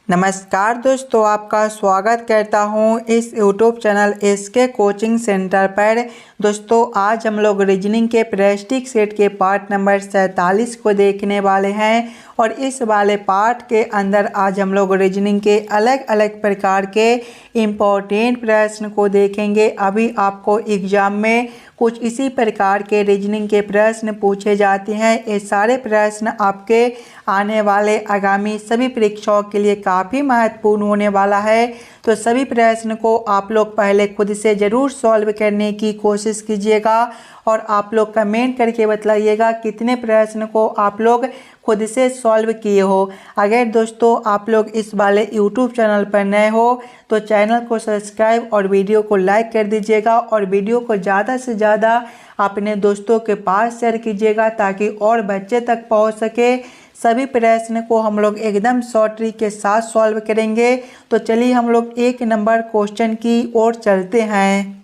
नमस्कार दोस्तों, आपका स्वागत करता हूं इस YouTube channel SK coaching centre पर। दोस्तों आज हम लोग रीजनिंग के प्रैक्टिस सेट के पार्ट नंबर 47 को देखने वाले हैं और इस वाले पार्ट के अंदर आज हम लोग रीजनिंग के अलग अलग प्रकार के इम्पोर्टेंट प्रश्न को देखेंगे। अभी आपको एग्जाम में कुछ इसी प्रकार के रीजनिंग के प्रश्न पूछे जाते हैं। ये सारे प्रश्न आपके आने वाले आगामी सभी परीक्षाओं के लिए काफ़ी महत्वपूर्ण होने वाला है। तो सभी प्रश्न को आप लोग पहले खुद से ज़रूर सॉल्व करने की कोशिश कीजिएगा और आप लोग कमेंट करके बताइएगा कितने प्रश्न को आप लोग खुद से सॉल्व किए हो। अगर दोस्तों आप लोग इस वाले यूट्यूब चैनल पर नए हो तो चैनल को सब्सक्राइब और वीडियो को लाइक कर दीजिएगा और वीडियो को ज़्यादा से ज़्यादा अपने दोस्तों के पास शेयर कीजिएगा ताकि और बच्चे तक पहुंच सके। सभी प्रश्न को हम लोग एकदम शॉर्ट ट्रिक के साथ सॉल्व करेंगे। तो चलिए हम लोग एक नंबर क्वेश्चन की ओर चलते हैं।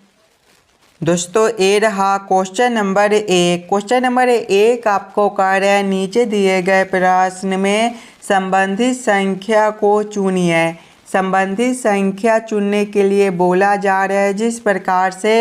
दोस्तों ये रहा क्वेश्चन नंबर 1। क्वेश्चन नंबर 1 आपको कह रहा है नीचे दिए गए प्रश्न में संबंधित संख्या को चुनिए। संबंधित संख्या चुनने के लिए बोला जा रहा है जिस प्रकार से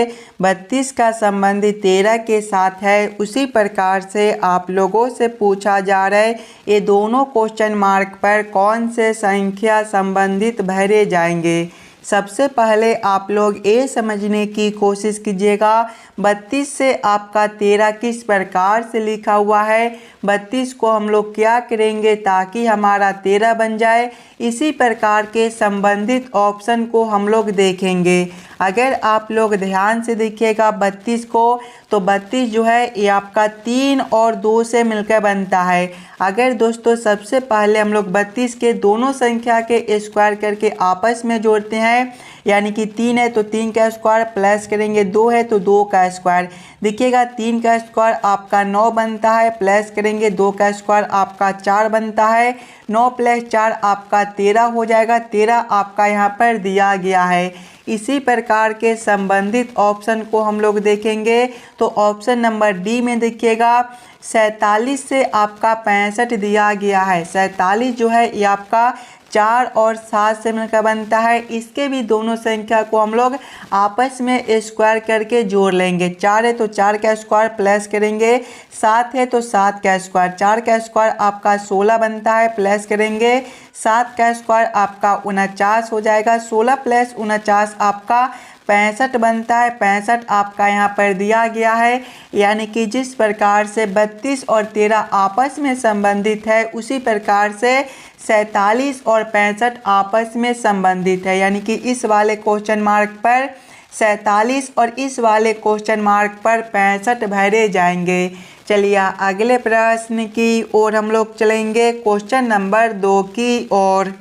32 का संबंध 13 के साथ है उसी प्रकार से आप लोगों से पूछा जा रहा है ये दोनों क्वेश्चन मार्क पर कौन से संख्या संबंधित भरे जाएंगे। सबसे पहले आप लोग ये समझने की कोशिश कीजिएगा 32 से आपका 13 किस प्रकार से लिखा हुआ है। 32 को हम लोग क्या करेंगे ताकि हमारा 13 बन जाए। इसी प्रकार के संबंधित ऑप्शन को हम लोग देखेंगे। अगर आप लोग ध्यान से देखिएगा 32 को तो 32 जो है ये आपका 3 और 2 से मिलकर बनता है। अगर दोस्तों सबसे पहले हम लोग 32 के दोनों संख्या के स्क्वायर करके आपस में जोड़ते हैं यानी कि 3 है तो 3 का स्क्वायर प्लस करेंगे 2 है तो 2 का स्क्वायर। देखिएगा 3 का स्क्वायर आपका 9 बनता है प्लस करेंगे 2 का स्क्वायर आपका 4 बनता है। 9 प्लस 4 आपका 13 हो जाएगा। 13 आपका यहाँ पर दिया गया है। इसी प्रकार के संबंधित ऑप्शन को हम लोग देखेंगे तो ऑप्शन नंबर डी में देखिएगा 47 से आपका 65 दिया गया है। 47 जो है ये आपका 4 और 7 से मिलकर बनता है। इसके भी दोनों संख्या को हम लोग आपस में स्क्वायर करके जोड़ लेंगे। 4 है तो 4 का स्क्वायर प्लस करेंगे 7 है तो 7 का स्क्वायर। 4 का स्क्वायर आपका 16 बनता है प्लस करेंगे 7 का स्क्वायर आपका 49 हो जाएगा। 16 प्लस 49 आपका 65 बनता है। 65 आपका यहाँ पर दिया गया है। यानी कि जिस प्रकार से 32 और 13 आपस में संबंधित है उसी प्रकार से 47 और 65 आपस में संबंधित है। यानी कि इस वाले क्वेश्चन मार्क पर 47 और इस वाले क्वेश्चन मार्क पर 65 भरे जाएंगे। चलिए अगले प्रश्न की ओर हम लोग चलेंगे क्वेश्चन नंबर 2 की ओर।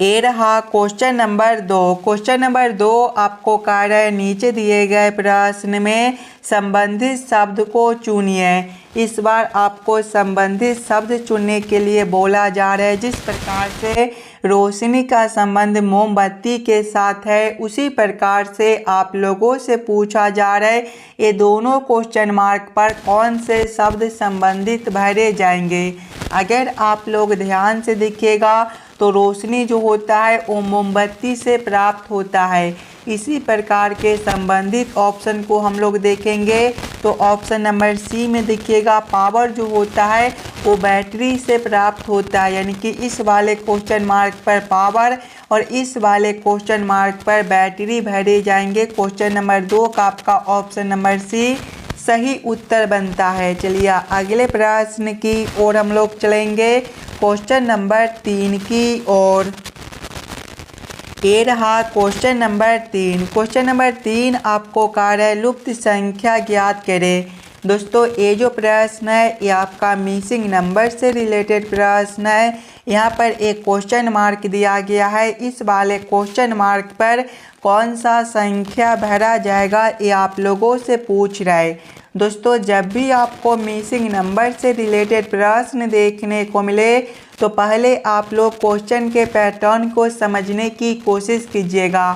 ये रहा क्वेश्चन नंबर 2। क्वेश्चन नंबर 2 आपको कह रहा है नीचे दिए गए प्रश्न में संबंधित शब्द को चुनिए। इस बार आपको संबंधित शब्द चुनने के लिए बोला जा रहा है जिस प्रकार से रोशनी का संबंध मोमबत्ती के साथ है उसी प्रकार से आप लोगों से पूछा जा रहा है ये दोनों क्वेश्चन मार्क पर कौन से शब्द संबंधित भरे जाएंगे। अगर आप लोग ध्यान से देखिएगा तो रोशनी जो होता है वो मोमबत्ती से प्राप्त होता है। इसी प्रकार के संबंधित ऑप्शन को हम लोग देखेंगे तो ऑप्शन नंबर सी में देखिएगा पावर जो होता है वो बैटरी से प्राप्त होता है। यानी कि इस वाले क्वेश्चन मार्क पर पावर और इस वाले क्वेश्चन मार्क पर बैटरी भरे जाएंगे। क्वेश्चन नंबर 2 का आपका ऑप्शन नंबर सी सही उत्तर बनता है। चलिए अगले प्रश्न की ओर हम लोग चलेंगे क्वेश्चन नंबर 3 की ओर। ये रहा क्वेश्चन नंबर 3। क्वेश्चन नंबर 3 आपको कह रहा है लुप्त संख्या ज्ञात करें। दोस्तों ये जो प्रश्न है ये आपका मिसिंग नंबर से रिलेटेड प्रश्न है। यहाँ पर एक क्वेश्चन मार्क दिया गया है। इस वाले क्वेश्चन मार्क पर कौन सा संख्या भरा जाएगा ये आप लोगों से पूछ रहा है। दोस्तों जब भी आपको मिसिंग नंबर से रिलेटेड प्रश्न देखने को मिले तो पहले आप लोग क्वेश्चन के पैटर्न को समझने की कोशिश कीजिएगा।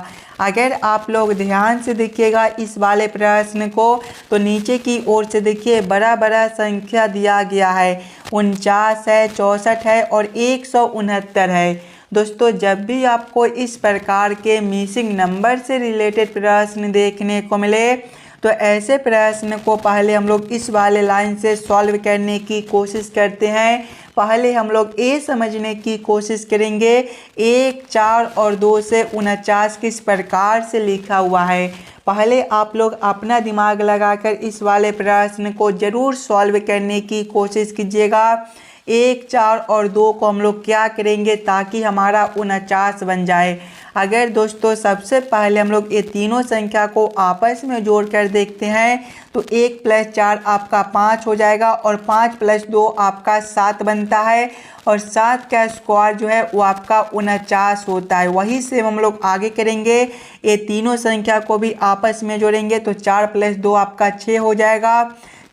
अगर आप लोग ध्यान से देखिएगा इस वाले प्रश्न को तो नीचे की ओर से देखिए बड़ा बड़ा संख्या दिया गया है 49 है, 64 है और 169 है। दोस्तों जब भी आपको इस प्रकार के मिसिंग नंबर से रिलेटेड प्रश्न देखने को मिले तो ऐसे प्रश्न को पहले हम लोग इस वाले लाइन से सॉल्व करने की कोशिश करते हैं। पहले हम लोग ये समझने की कोशिश करेंगे 1, 4 और 2 से 49 किस प्रकार से लिखा हुआ है। पहले आप लोग अपना दिमाग लगाकर इस वाले प्रश्न को ज़रूर सॉल्व करने की कोशिश कीजिएगा। 1, 4 और 2 को हम लोग क्या करेंगे ताकि हमारा 49 बन जाए। अगर दोस्तों सबसे पहले हम लोग ये तीनों संख्या को आपस में जोड़कर देखते हैं तो 1 + 4 आपका 5 हो जाएगा और 5 + 2 आपका 7 बनता है और 7 का स्क्वायर जो है वो आपका 49 होता है। वही से हम लोग आगे करेंगे, ये तीनों संख्या को भी आपस में जोड़ेंगे तो 4 + 2 आपका 6 हो जाएगा।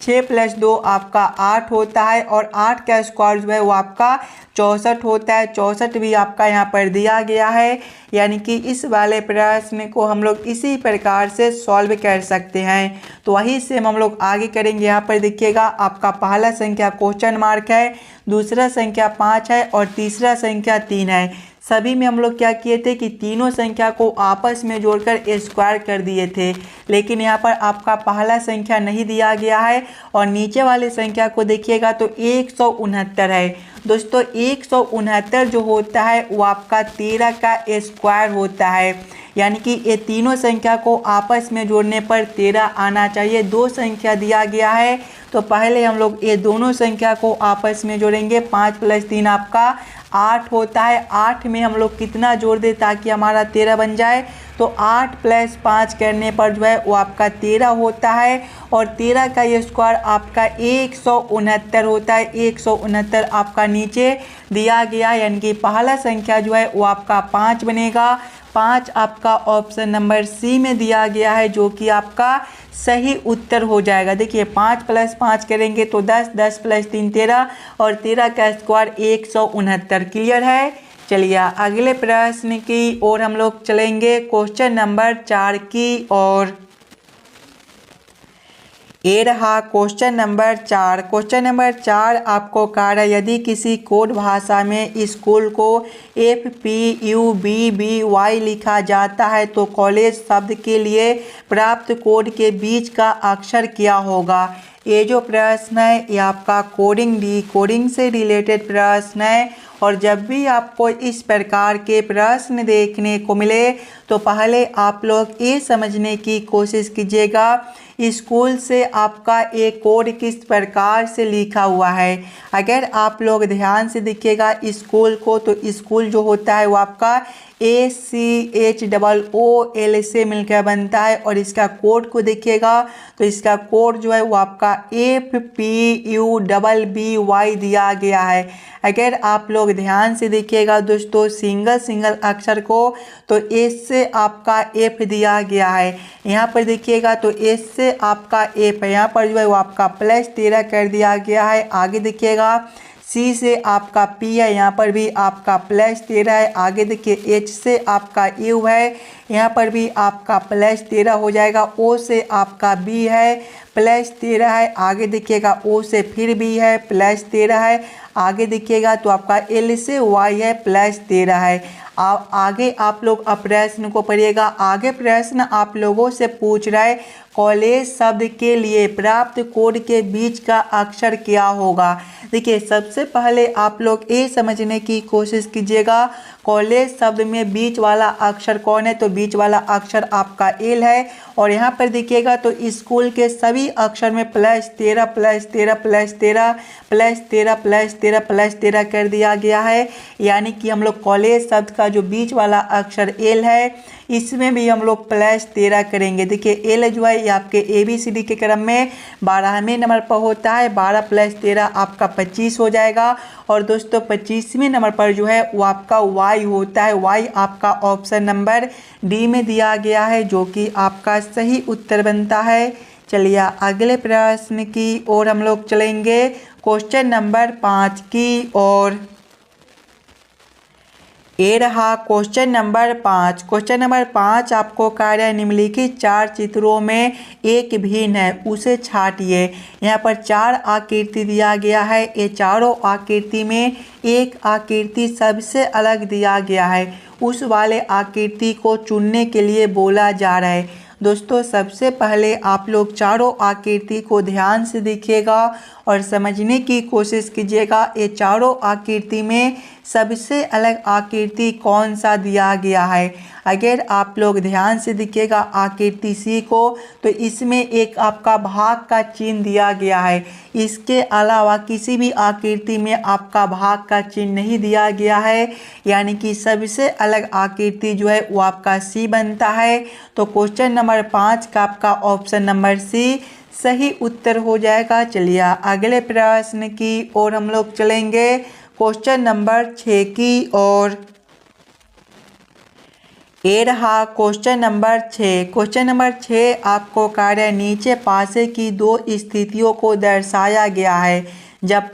6 + 2 आपका 8 होता है और 8 का स्क्वायर जो है वो आपका 64 होता है। 64 भी आपका यहाँ पर दिया गया है, यानी कि इस वाले प्रश्न को हम लोग इसी प्रकार से सॉल्व कर सकते हैं। तो वही से हम लोग आगे करेंगे। यहाँ पर देखिएगा आपका पहला संख्या क्वेश्चन मार्क है, दूसरा संख्या 5 है और तीसरा संख्या 3 है। सभी में हम लोग क्या किए थे कि तीनों संख्या को आपस में जोड़कर स्क्वायर कर दिए थे, लेकिन यहाँ पर आपका पहला संख्या नहीं दिया गया है और नीचे वाले संख्या को देखिएगा तो 169 है। दोस्तों 169 जो होता है वो आपका 13 का स्क्वायर होता है, यानी कि ये तीनों संख्या को आपस में जोड़ने पर 13 आना चाहिए। दो संख्या दिया गया है तो पहले हम लोग ये दोनों संख्या को आपस में जोड़ेंगे। 5 + 3 आपका 8 होता है। 8 में हम लोग कितना जोड़ दें ताकि हमारा 13 बन जाए, तो 8 + 5 करने पर जो है वो आपका 13 होता है और 13 का ये स्क्वायर आपका 169 होता है। 169 आपका नीचे दिया गया, यानी कि पहला संख्या जो है वो आपका 5 बनेगा। 5 आपका ऑप्शन नंबर सी में दिया गया है, जो कि आपका सही उत्तर हो जाएगा। देखिए 5 + 5 करेंगे तो 10, 10 + 3 13 और 13 का स्क्वायर 169। क्लियर है। चलिए अगले प्रश्न की ओर हम लोग चलेंगे, क्वेश्चन नंबर 4 की ओर। ये रहा क्वेश्चन नंबर 4। क्वेश्चन नंबर 4 आपको कह रहा है यदि किसी कोड भाषा में स्कूल को FPUBBY लिखा जाता है तो कॉलेज शब्द के लिए प्राप्त कोड के बीच का अक्षर क्या होगा। ये जो प्रश्न है ये आपका कोडिंग डिकोडिंग से रिलेटेड प्रश्न है और जब भी आपको इस प्रकार के प्रश्न देखने को मिले तो पहले आप लोग ये समझने की कोशिश कीजिएगा स्कूल से आपका एक कोड किस प्रकार से लिखा हुआ है। अगर आप लोग ध्यान से देखिएगा स्कूल को, तो स्कूल जो होता है वो आपका SCHOOL से मिलकर बनता है और इसका कोड को देखिएगा तो इसका कोड जो है वो आपका FPUBBY दिया गया है। अगर आप लोग ध्यान से देखिएगा दोस्तों सिंगल अक्षर को, तो एस से आपका F दिया गया है। यहाँ पर देखिएगा तो एस से आपका F है, यहाँ पर जो है वो आपका +13 कर दिया गया है। आगे देखिएगा सी से आपका P है, यहाँ पर भी आपका +13 है। आगे देखिए H से आपका U है, यहाँ पर भी आपका +13 हो जाएगा। O से आपका B है, +13 है। आगे देखिएगा O से फिर B है, +13 है। आगे देखिएगा तो आपका L से Y है, +13 है। आगे आप लोग प्रश्न को पढ़िएगा। आगे प्रश्न आप लोगों से पूछ रहा है कॉलेज शब्द के लिए प्राप्त कोड के बीच का अक्षर क्या होगा। देखिए सबसे पहले आप लोग ये समझने की कोशिश कीजिएगा कॉलेज शब्द में बीच वाला अक्षर कौन है, तो बीच वाला अक्षर आपका एल है। और यहाँ पर देखिएगा तो स्कूल के सभी अक्षर में +13 +13 +13 +13 +13 +13 कर दिया गया है, यानी कि हम लोग कॉलेज शब्द का जो बीच वाला अक्षर एल है इसमें भी हम लोग +13 करेंगे। देखिए एल जो है ये आपके ABCD के क्रम में 12वें नंबर पर होता है। 12 + 13 आपका 25 हो जाएगा। और दोस्तों 25वें नंबर पर जो है वो आपका Y होता है। Y आपका ऑप्शन नंबर डी में दिया गया है, जो कि आपका सही उत्तर बनता है। चलिए अगले प्रश्न की ओर हम लोग चलेंगे, क्वेश्चन नंबर 5 की ओर। ये रहा क्वेश्चन नंबर 5। क्वेश्चन नंबर 5 आपको कह रहा है निम्नलिखित 4 चित्रों में एक भिन्न है, उसे छांटिए। यहाँ पर 4 आकृति दिया गया है। ये चारों आकृति में एक आकृति सबसे अलग दिया गया है, उस वाले आकृति को चुनने के लिए बोला जा रहा है। दोस्तों सबसे पहले आप लोग चारों आकृति को ध्यान से देखिएगा और समझने की कोशिश कीजिएगा। ये चारों आकृति में सबसे अलग आकृति कौन सा दिया गया है। अगर आप लोग ध्यान से देखिएगा आकृति सी को, तो इसमें एक आपका भाग का चिन्ह दिया गया है। इसके अलावा किसी भी आकृति में आपका भाग का चिन्ह नहीं दिया गया है, यानी कि सबसे अलग आकृति जो है वो आपका सी बनता है। तो क्वेश्चन नंबर 5 का आपका ऑप्शन नंबर सी सही उत्तर हो जाएगा। चलिए अगले प्रश्न की ओर हम लोग चलेंगे, क्वेश्चन नंबर 6 की ओर। ये रहा क्वेश्चन नंबर 6। क्वेश्चन नंबर 6 आपको कार्य नीचे पासे की 2 स्थितियों को दर्शाया गया है। जब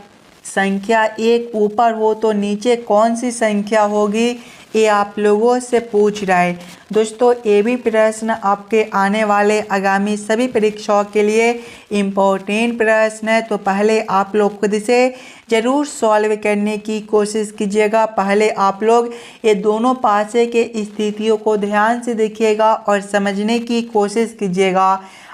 संख्या 1 ऊपर हो तो नीचे कौन सी संख्या होगी, ये आप लोगों से पूछ रहा है। दोस्तों ये भी प्रश्न आपके आने वाले आगामी सभी परीक्षाओं के लिए इम्पोर्टेंट प्रश्न है। तो पहले आप लोग खुद से ज़रूर सॉल्व करने की कोशिश कीजिएगा। पहले आप लोग ये दोनों पासे के स्थितियों को ध्यान से देखिएगा और समझने की कोशिश कीजिएगा।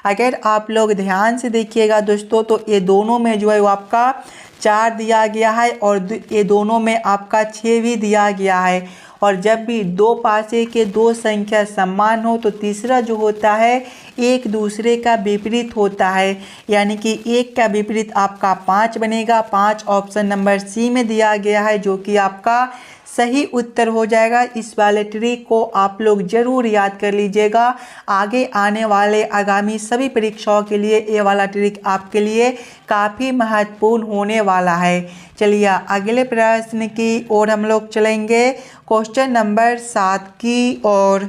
अगर आप लोग ध्यान से देखिएगा दोस्तों, तो ये दोनों में जो है वो आपका 4 दिया गया है और ये दोनों में आपका 6 भी दिया गया है। और जब भी 2 पासे के 2 संख्या समान हो तो तीसरा जो होता है एक दूसरे का विपरीत होता है, यानी कि 1 का विपरीत आपका 5 बनेगा। 5 ऑप्शन नंबर सी में दिया गया है, जो कि आपका सही उत्तर हो जाएगा। इस वाले ट्रिक को आप लोग ज़रूर याद कर लीजिएगा। आगे आने वाले आगामी सभी परीक्षाओं के लिए ये वाला ट्रिक आपके लिए काफ़ी महत्वपूर्ण होने वाला है। चलिए अगले प्रश्न की ओर हम लोग चलेंगे, क्वेश्चन नंबर 7 की ओर।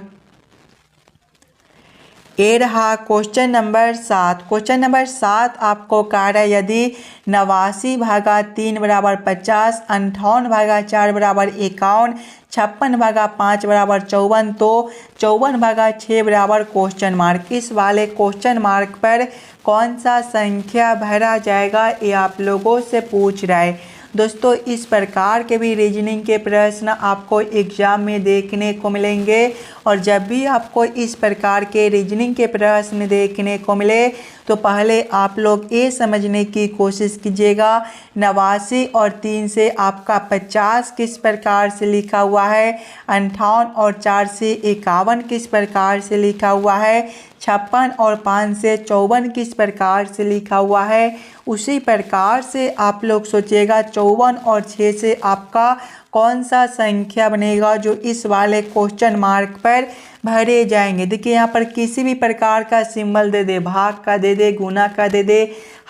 ये रहा क्वेश्चन नंबर 7। क्वेश्चन नंबर 7 आपको कह रहा है यदि 89 भागा 3 बराबर 50, 58 भागा 4 बराबर 51, 56 भागा 5 बराबर 54, तो 54 भागा 6 बराबर क्वेश्चन मार्क। इस वाले क्वेश्चन मार्क पर कौन सा संख्या भरा जाएगा, ये आप लोगों से पूछ रहा है। दोस्तों इस प्रकार के भी रीजनिंग के प्रश्न आपको एग्जाम में देखने को मिलेंगे, और जब भी आपको इस प्रकार के रीजनिंग के प्रश्न देखने को मिले तो पहले आप लोग ये समझने की कोशिश कीजिएगा 89 और 3 से आपका 50 किस प्रकार से लिखा हुआ है, 58 और 4 से 51 किस प्रकार से लिखा हुआ है, 56 और 5 से 54 किस प्रकार से लिखा हुआ है। उसी प्रकार से आप लोग सोचिएगा 54 और 6 से आपका कौन सा संख्या बनेगा जो इस वाले क्वेश्चन मार्क पर भरे जाएंगे। देखिए यहाँ पर किसी भी प्रकार का सिंबल दे दे, भाग का दे दे, गुना का दे दे,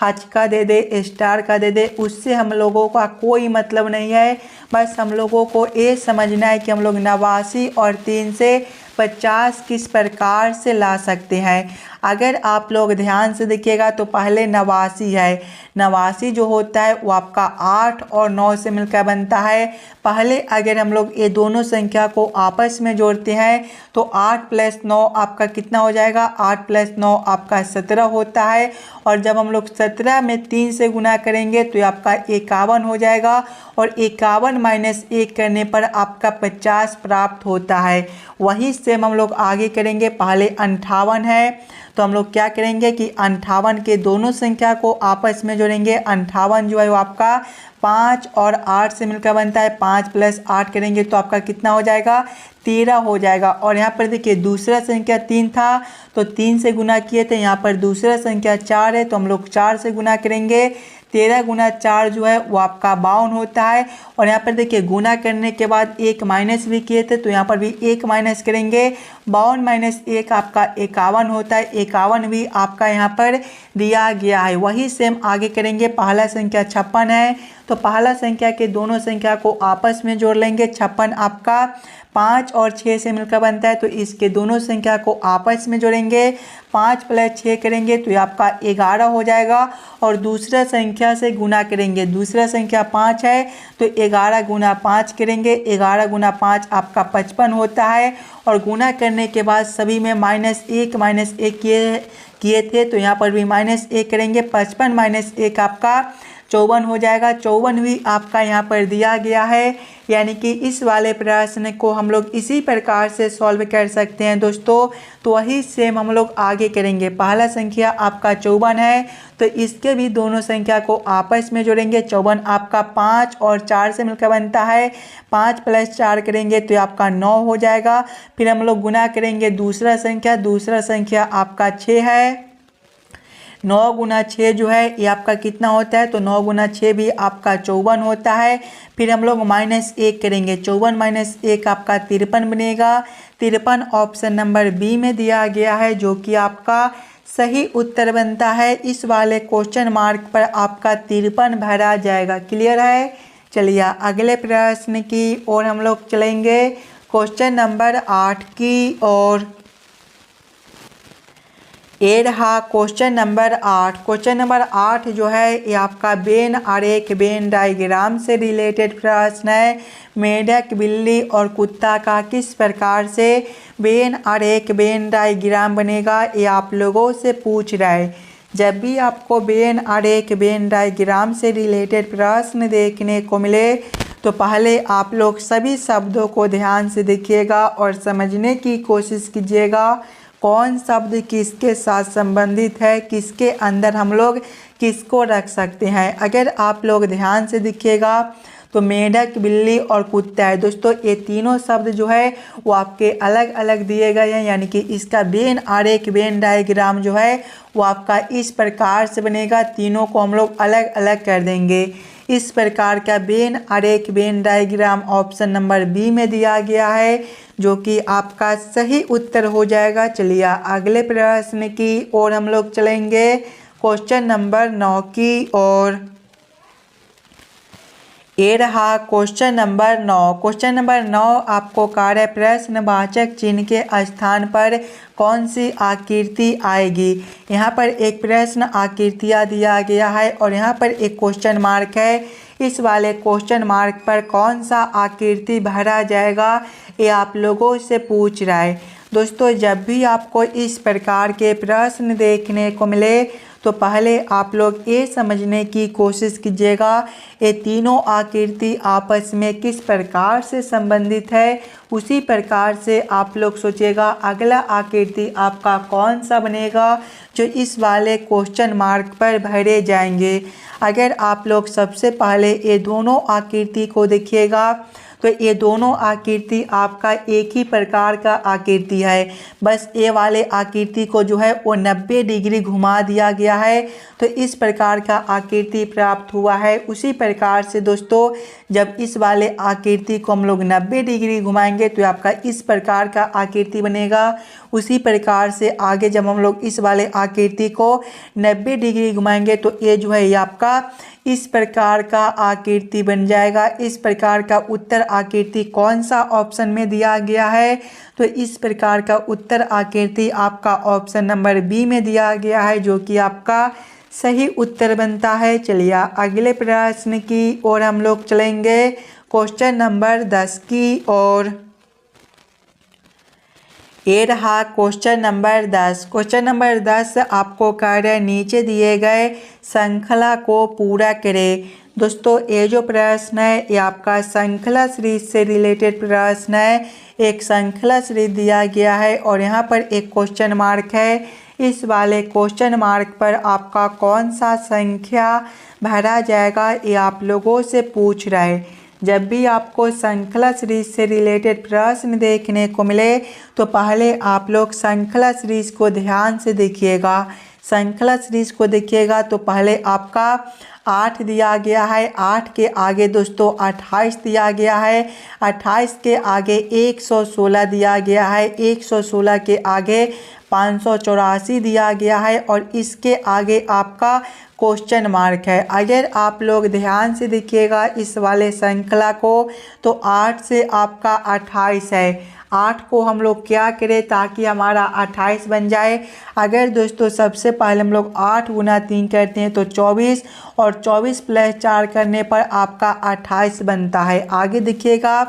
हज का दे दे, स्टार का दे दे, उससे हम लोगों का कोई मतलब नहीं है। बस हम लोगों को ये समझना है कि हम लोग 89 और 3 से 50 किस प्रकार से ला सकते हैं। अगर आप लोग ध्यान से देखिएगा तो पहले 89 है। 89 जो होता है वो आपका 8 और 9 से मिलकर बनता है। पहले अगर हम लोग ये दोनों संख्या को आपस में जोड़ते हैं तो 8 + 9 आपका कितना हो जाएगा, 8 + 9 आपका 17 होता है। और जब हम लोग 17 में 3 से गुना करेंगे तो ये आपका 51 हो जाएगा, और 51 - 1 करने पर आपका 50 प्राप्त होता है। वही सेम हम लोग आगे करेंगे। पहले 58 है तो हम लोग क्या करेंगे कि 58 के दोनों संख्या को आपस में जोड़ेंगे। 58 जो है वो आपका 5 और 8 से मिलकर बनता है। 5 + 8 करेंगे तो आपका कितना हो जाएगा, 13 हो जाएगा। और यहाँ पर देखिए दूसरा संख्या 3 था तो 3 से गुना किए थे। यहाँ पर दूसरा संख्या 4 है तो हम लोग 4 से गुना करेंगे। 13 × 4 जो है वो आपका 52 होता है। और यहाँ पर देखिए गुना करने के बाद 1 माइनस भी किए थे तो यहाँ पर भी 1 माइनस करेंगे। 52 - 1 आपका 51 होता है। 51 भी आपका यहाँ पर दिया गया है। वही सेम आगे करेंगे। पहला संख्या 56 है तो पहला संख्या के दोनों संख्या को आपस में जोड़ लेंगे। 56 आपका 5 और 6 से मिलकर बनता है, तो इसके दोनों संख्या को आपस में जोड़ेंगे। 5 + 6 करेंगे तो ये आपका 11 हो जाएगा और दूसरा संख्या से गुना करेंगे। दूसरा संख्या 5 है तो 11 × 5 करेंगे। 11 × 5 आपका 55 होता है और गुना करने के बाद सभी में -1 किए थे तो यहाँ पर भी -1 करेंगे। 55 - 1 आपका 54 हो जाएगा। 54 भी आपका यहाँ पर दिया गया है, यानी कि इस वाले प्रश्न को हम लोग इसी प्रकार से सॉल्व कर सकते हैं दोस्तों। तो वही सेम हम लोग आगे करेंगे। पहला संख्या आपका 54 है तो इसके भी दोनों संख्या को आपस में जोड़ेंगे। 54 आपका 5 और 4 से मिलकर बनता है। 5 + 4 करेंगे तो आपका 9 हो जाएगा। फिर हम लोग गुना करेंगे दूसरा संख्या आपका 6 है। 9 × 6 जो है ये आपका कितना होता है, तो 9 × 6 भी आपका 54 होता है। फिर हम लोग -1 करेंगे। 54 - 1 आपका 53 बनेगा। 53 ऑप्शन नंबर बी में दिया गया है, जो कि आपका सही उत्तर बनता है। इस वाले क्वेश्चन मार्क पर आपका 53 भरा जाएगा। क्लियर है। चलिए अगले प्रश्न की ओर हम लोग चलेंगे, क्वेश्चन नंबर 8 की ओर। ये रहा क्वेश्चन नंबर 8। क्वेश्चन नंबर 8 जो है ये आपका वेन आरेख वेन डायग्राम से रिलेटेड प्रश्न है। मेढक, बिल्ली और कुत्ता का किस प्रकार से वेन आरेख वेन डायग्राम बनेगा, ये आप लोगों से पूछ रहा है। जब भी आपको वेन आरेख वेन डायग्राम से रिलेटेड प्रश्न देखने को मिले तो पहले आप लोग सभी शब्दों को ध्यान से देखिएगा और समझने की कोशिश कीजिएगा कौन शब्द किसके साथ संबंधित है, किसके अंदर हम लोग किसको रख सकते हैं। अगर आप लोग ध्यान से देखिएगा तो मेढक, बिल्ली और कुत्ता है दोस्तों। ये तीनों शब्द जो है वो आपके अलग अलग दिए गए हैं, यानी कि इसका वेन आरेख वेन डायग्राम जो है वो आपका इस प्रकार से बनेगा। तीनों को हम लोग अलग अलग कर देंगे। इस प्रकार का वेन आरेख Venn diagram option number B में दिया गया है, जो कि आपका सही उत्तर हो जाएगा। चलिए अगले प्रश्न की ओर हम लोग चलेंगे, क्वेश्चन नंबर 9 की ओर। ये रहा क्वेश्चन नंबर 9। क्वेश्चन नंबर 9 आपको कार्य प्रश्नवाचक चिन्ह के स्थान पर कौन सी आकृति आएगी। यहाँ पर एक प्रश्न आकृतियाँ दिया गया है और यहाँ पर एक क्वेश्चन मार्क है। इस वाले क्वेश्चन मार्क पर कौन सा आकृति भरा जाएगा, ये आप लोगों से पूछ रहा है दोस्तों। जब भी आपको इस प्रकार के प्रश्न देखने को मिले तो पहले आप लोग ये समझने की कोशिश कीजिएगा ये तीनों आकृति आपस में किस प्रकार से संबंधित है। उसी प्रकार से आप लोग सोचिएगा अगला आकृति आपका कौन सा बनेगा जो इस वाले क्वेश्चन मार्क पर भरे जाएंगे। अगर आप लोग सबसे पहले ये दोनों आकृति को देखिएगा तो ये दोनों आकृति आपका एक ही प्रकार का आकृति है। बस ये वाले आकृति को जो है वो 90 डिग्री घुमा दिया गया है, तो इस प्रकार का आकृति प्राप्त हुआ है। उसी प्रकार से दोस्तों जब इस वाले आकृति को हम लोग 90 डिग्री घुमाएंगे तो आपका इस प्रकार का आकृति बनेगा। उसी प्रकार से आगे जब हम लोग इस वाले आकृति को 90 डिग्री घुमाएंगे तो ये जो है ये आपका इस प्रकार का आकृति बन जाएगा। इस प्रकार का उत्तर आकृति कौन सा ऑप्शन में दिया गया है, तो इस प्रकार का उत्तर आकृति आपका ऑप्शन नंबर बी में दिया गया है, जो कि आपका सही उत्तर बनता है। चलिए अगले प्रश्न की ओर हम लोग चलेंगे, क्वेश्चन नंबर 10 की ओर। ये रहा क्वेश्चन नंबर 10। क्वेश्चन नंबर 10 आपको कार्य नीचे दिए गए श्रृंखला को पूरा करें। दोस्तों ये जो प्रश्न है ये आपका श्रृंखला सीरीज से रिलेटेड प्रश्न है। एक श्रृंखला सीरीज दिया गया है और यहाँ पर एक क्वेश्चन मार्क है। इस वाले क्वेश्चन मार्क पर आपका कौन सा संख्या भरा जाएगा ये आप लोगों से पूछ रहा है। जब भी आपको श्रृंखला सीरीज से रिलेटेड प्रश्न देखने को मिले तो पहले आप लोग श्रृंखला सीरीज को ध्यान से देखिएगा। श्रृंखला सीरीज को देखिएगा तो पहले आपका 8 दिया गया है, 8 के आगे दोस्तों 28 दिया गया है, 28 के आगे 116 दिया गया है, 116 के आगे 584 दिया गया है और इसके आगे आपका क्वेश्चन मार्क है। अगर आप लोग ध्यान से देखिएगा इस वाले श्रृंखला को तो 8 से आपका 28 है, 8 को हम लोग क्या करें ताकि हमारा 28 बन जाए। अगर दोस्तों सबसे पहले हम लोग 8 गुना 3 करते हैं तो 24 और 24 प्लस 4 करने पर आपका 28 बनता है। आगे देखिएगा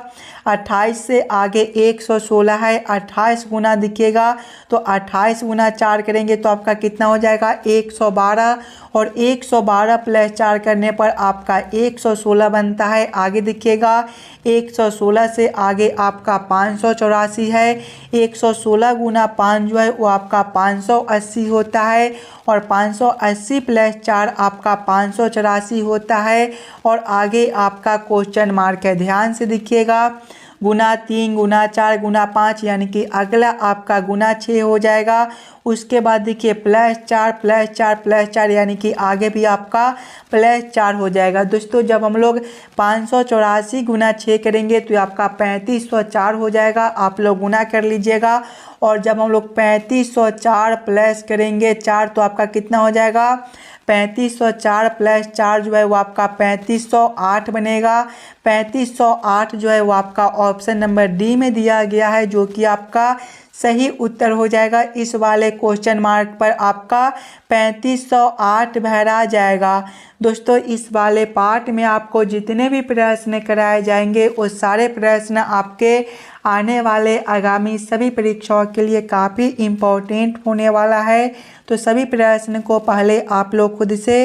28 से आगे 116 है, 28 गुना दिखिएगा तो 28 गुना 4 करेंगे तो आपका कितना हो जाएगा 112 और 112 प्लस 4 करने पर आपका 116 बनता है। आगे देखिएगा 116 से आगे आपका 584 है, 116 गुना 5 जो है वो आपका 580 होता है और 580 प्लस 4 आपका 584 होता है और आगे आपका क्वेश्चन मार्क है। ध्यान से देखिएगा गुना 3 गुना 4 गुना 5 यानी कि अगला आपका गुना 6 हो जाएगा। उसके बाद देखिए प्लस 4 प्लस 4 प्लस 4 यानी कि आगे भी आपका प्लस 4 हो जाएगा। दोस्तों जब हम लोग 584 गुना 6 करेंगे तो आपका 3504 हो जाएगा, आप लोग गुना कर लीजिएगा। और जब हम लोग 3504 प्लस करेंगे 4 तो आपका कितना हो जाएगा 3504 प्लस 4 जो है वो आपका 3508 बनेगा। 3508 जो है वो आपका ऑप्शन नंबर डी में दिया गया है जो कि आपका सही उत्तर हो जाएगा। इस वाले क्वेश्चन मार्क पर आपका 3508 भरा जाएगा। दोस्तों इस वाले पार्ट में आपको जितने भी प्रश्न कराए जाएंगे वो सारे प्रश्न आपके आने वाले आगामी सभी परीक्षाओं के लिए काफ़ी इम्पोर्टेंट होने वाला है। तो सभी प्रश्न को पहले आप लोग खुद से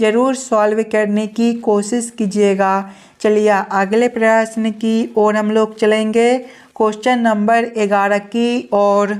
ज़रूर सॉल्व करने की कोशिश कीजिएगा। चलिए अगले प्रश्न की ओर हम लोग चलेंगे, क्वेश्चन नंबर 11 की ओर।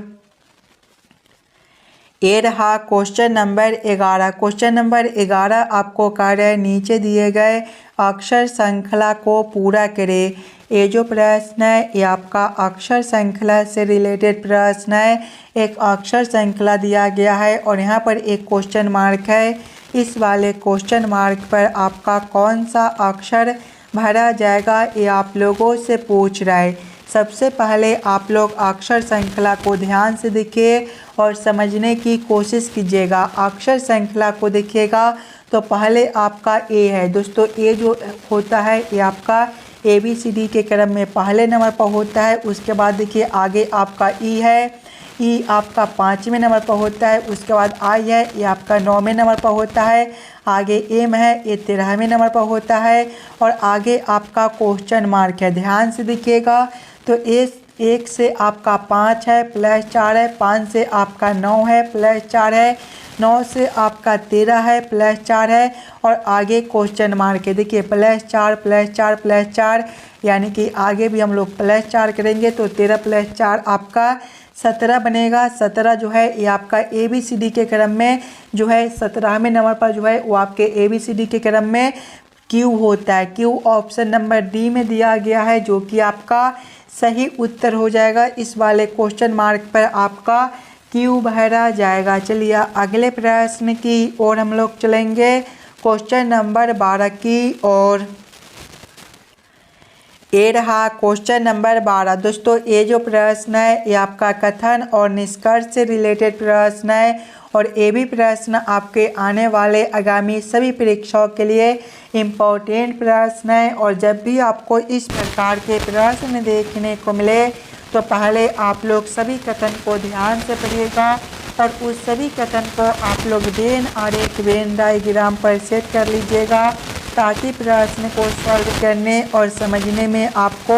ये रहा क्वेश्चन नंबर 11। क्वेश्चन नंबर 11 आपको कह रहे हैं नीचे दिए गए अक्षर श्रृंखला को पूरा करें। ये जो प्रश्न है ये आपका अक्षर श्रृंखला से रिलेटेड प्रश्न है। एक अक्षर श्रृंखला दिया गया है और यहाँ पर एक क्वेश्चन मार्क है। इस वाले क्वेश्चन मार्क पर आपका कौन सा अक्षर भरा जाएगा ये आप लोगों से पूछ रहा है। सबसे पहले आप लोग अक्षर श्रृंखला को ध्यान से देखिए और समझने की कोशिश कीजिएगा। अक्षर श्रृंखला को देखिएगा तो पहले आपका ए है। दोस्तों ए जो होता है ये आपका ABCD के क्रम में पहले नंबर पर होता है। उसके बाद देखिए आगे आपका ई है, ई आपका 5वें नंबर पर होता है। उसके बाद आई है, ये आपका 9वें नंबर पर होता है। आगे एम है, ये 13वें नंबर पर होता है और आगे आपका क्वेश्चन मार्क है। ध्यान से देखिएगा तो एक से आपका 5 है प्लस 4 है, 5 से आपका 9 है प्लस 4 है, 9 से आपका 13 है प्लस 4 है और आगे क्वेश्चन मार्क है। देखिए प्लस 4 प्लस 4 प्लस 4 यानी कि आगे भी हम लोग प्लस 4 करेंगे तो 13 प्लस 4 आपका 17 बनेगा। 17 जो है ये आपका ABCD के क्रम में जो है 17वें नंबर पर जो है वो आपके ABCD के क्रम में क्यू होता है। क्यू ऑप्शन नंबर डी में दिया गया है जो कि आपका सही उत्तर हो जाएगा। इस वाले क्वेश्चन मार्क पर आपका क्यू भरा जाएगा। चलिए अगले प्रश्न की ओर हम लोग चलेंगे, क्वेश्चन नंबर 12 की ओर। ये रहा क्वेश्चन नंबर 12। दोस्तों ये जो प्रश्न है ये आपका कथन और निष्कर्ष से रिलेटेड प्रश्न है और ये भी प्रश्न आपके आने वाले आगामी सभी परीक्षाओं के लिए इम्पोर्टेंट प्रश्न है। और जब भी आपको इस प्रकार के प्रश्न देखने को मिले तो पहले आप लोग सभी कथन को ध्यान से पढ़िएगा और उस सभी कथन को आप लोग वेन आरेख वेन डायग्राम पर सेट कर लीजिएगा ताकि प्रश्न को सॉल्व करने और समझने में आपको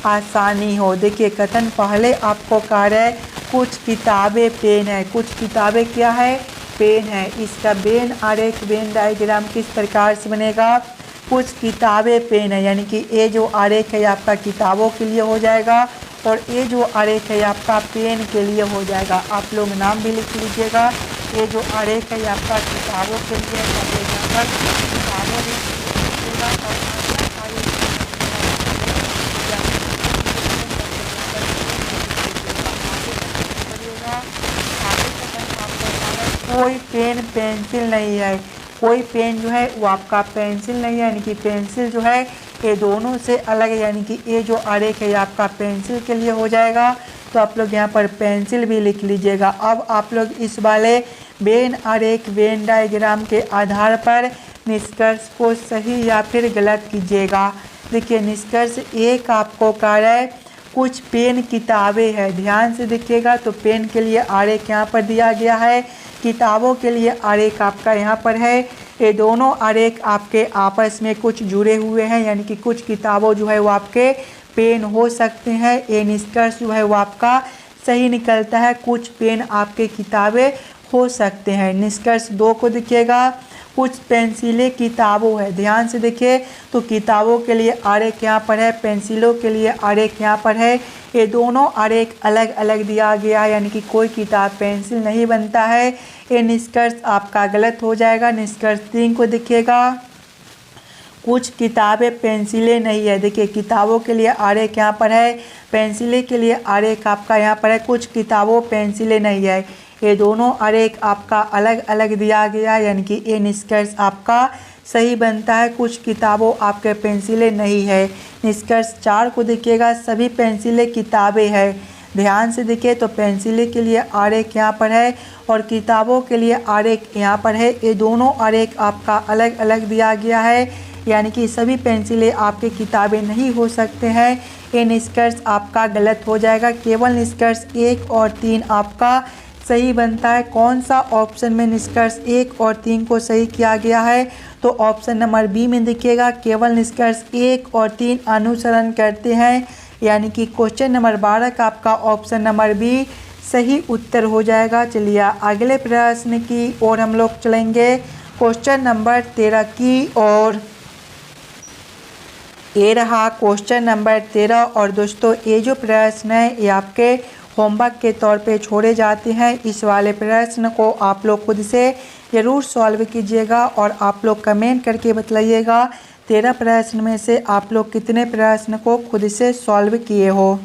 आसानी हो। देखिए कथन पहले आपको कह रहा है कुछ किताबें पेन है, कुछ किताबें क्या है पेन है। इसका वेन आरेख वेन डायग्राम किस प्रकार से बनेगा, कुछ किताबें पेन है यानी कि ये जो आरेख है आपका किताबों के लिए हो जाएगा और ये जो आरेख है आपका पेन के लिए हो जाएगा। आप लोग नाम भी लिख लीजिएगा। ये जो आरेख है आपका किताबों के लिए किताबों भी कोई पेन पेंसिल नहीं है, कोई पेन जो है वो आपका पेंसिल नहीं है, यानी कि पेंसिल जो है ये दोनों से अलग है, यानी कि ये जो आरेख है ये आपका पेंसिल के लिए हो जाएगा। तो आप लोग यहाँ पर पेंसिल भी लिख लीजिएगा। अब आप लोग इस वाले वेन आरेख वेन डायग्राम के आधार पर निष्कर्ष को सही या फिर गलत कीजिएगा। देखिए निष्कर्ष एक आपको कार्य कुछ पेन किताबें हैं, ध्यान से देखिएगा। तो पेन के लिए आरेख यहाँ पर दिया गया है, किताबों के लिए आरेख आपका यहाँ पर है। ये दोनों आरेख आपके आपस में कुछ जुड़े हुए हैं, यानी कि कुछ किताबों जो है वो आपके पेन हो सकते हैं। ये निष्कर्ष जो है वो आपका सही निकलता है, कुछ पेन आपके किताबें हो सकते हैं। निष्कर्ष 2 को देखिएगा, कुछ पेंसिलें किताबों है, ध्यान से देखिए। तो किताबों के लिए आरेख यहाँ पर है, पेंसिलों के लिए आरेख यहाँ पर है। ये दोनों आरेख अलग अलग दिया गया है, यानी कि कोई किताब पेंसिल नहीं बनता है। ये निष्कर्ष आपका गलत हो जाएगा। निष्कर्ष 3 को देखिएगा, कुछ किताबें पेंसिलें नहीं है। देखिए किताबों के लिए आरेख यहाँ पर है, पेंसिलें के लिए आरेख आपका यहाँ पर है। कुछ किताबों पेंसिलें नहीं है, ये दोनों आरेख आपका अलग अलग दिया गया है, यानी कि ये निष्कर्ष आपका सही बनता है। कुछ किताबों आपके पेंसिलें नहीं है। निष्कर्ष 4 को देखिएगा, सभी पेंसिलें किताबें हैं, ध्यान से देखिए। तो पेंसिलें के लिए आरेख यहाँ पर है और किताबों के लिए आरेख यहाँ पर है। ये दोनों आरेख आपका अलग अलग दिया गया है, यानी कि सभी पेंसिलें आपके किताबें नहीं हो सकते हैं। ये निष्कर्ष आपका गलत हो जाएगा। केवल निष्कर्ष 1 और 3 आपका सही बनता है। कौन सा ऑप्शन में निष्कर्ष 1 और 3 को सही किया गया है? तो ऑप्शन नंबर बी में देखिएगा, केवल निष्कर्ष 1 और 3 अनुसरण करते हैं, यानी कि क्वेश्चन नंबर 12 का आपका ऑप्शन नंबर बी सही उत्तर हो जाएगा। चलिए अगले प्रश्न की ओर हम लोग चलेंगे, क्वेश्चन नंबर 13 की ओर। ये रहा क्वेश्चन नंबर 13। और दोस्तों ये जो प्रश्न है ये आपके होमवर्क के तौर पे छोड़े जाते हैं। इस वाले प्रश्न को आप लोग खुद से ज़रूर सॉल्व कीजिएगा और आप लोग कमेंट करके बतलाइएगा 13 प्रश्न में से आप लोग कितने प्रश्न को खुद से सॉल्व किए हो।